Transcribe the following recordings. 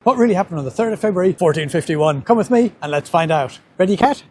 What really happened on the 3rd of February 1451? Come with me and let's find out. Ready, cat?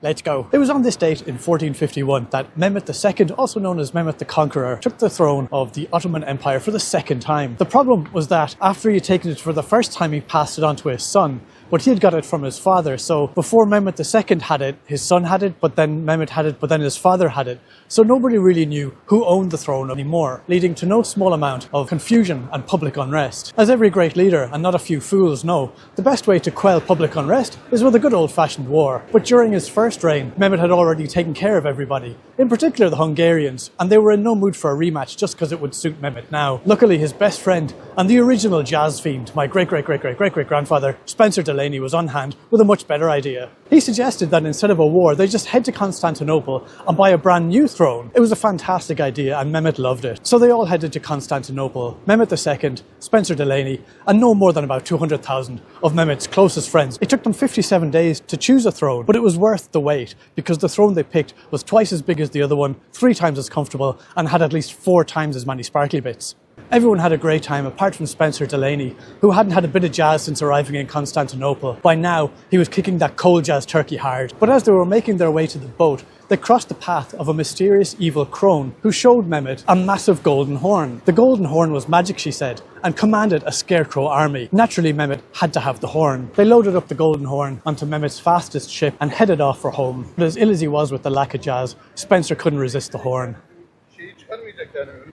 Let's go. It was on this date in 1451 that Mehmed II, also known as Mehmed the Conqueror, took the throne of the Ottoman Empire for the second time. The problem was that after he had taken it for the first time, he passed it on to his son, but he had got it from his father. So before Mehmed II had it, his son had it, but then Mehmed had it, but then his father had it. So nobody really knew who owned the throne anymore, leading to no small amount of confusion and public unrest. As every great leader, and not a few fools, know, the best way to quell public unrest is with a good old-fashioned war. But during his first reign, Mehmed had already taken care of everybody, in particular the Hungarians, and they were in no mood for a rematch just because it would suit Mehmed now. Luckily, his best friend and the original jazz fiend, my great-great-great-great-great-great-grandfather, Spencer Delaney, was on hand with a much better idea. He suggested that instead of a war, they just head to Constantinople and buy a brand new throne. It was a fantastic idea and Mehmed loved it. So they all headed to Constantinople. Mehmed II, Spencer Delaney, and no more than about 200,000 of Mehmed's closest friends. It took them 57 days to choose a throne, but it was worth the wait because the throne they picked was twice as big as the other one, 3 times as comfortable, and had at least 4 times as many sparkly bits. Everyone had a great time apart from Spencer Delaney, who hadn't had a bit of jazz since arriving in Constantinople. By now, he was kicking that cold jazz turkey hard. But as they were making their way to the boat, they crossed the path of a mysterious evil crone who showed Mehmed a massive golden horn. The golden horn was magic, she said, and commanded a scarecrow army. Naturally, Mehmed had to have the horn. They loaded up the golden horn onto Mehmed's fastest ship and headed off for home. But as ill as he was with the lack of jazz, Spencer couldn't resist the horn.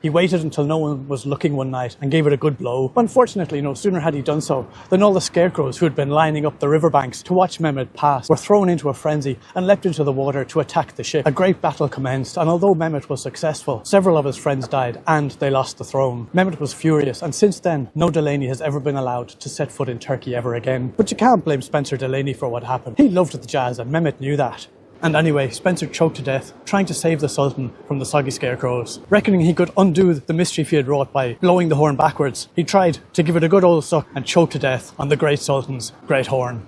He waited until no one was looking one night and gave it a good blow. Unfortunately, no sooner had he done so than all the scarecrows who had been lining up the riverbanks to watch Mehmed pass were thrown into a frenzy and leapt into the water to attack the ship. A great battle commenced, and although Mehmed was successful, several of his friends died and they lost the throne. Mehmed was furious, and since then, no Delaney has ever been allowed to set foot in Turkey ever again. But you can't blame Spencer Delaney for what happened. He loved the jazz and Mehmed knew that. And anyway, Spencer choked to death, trying to save the Sultan from the soggy scarecrows. Reckoning he could undo the mischief he had wrought by blowing the horn backwards, he tried to give it a good old suck and choked to death on the great Sultan's great horn.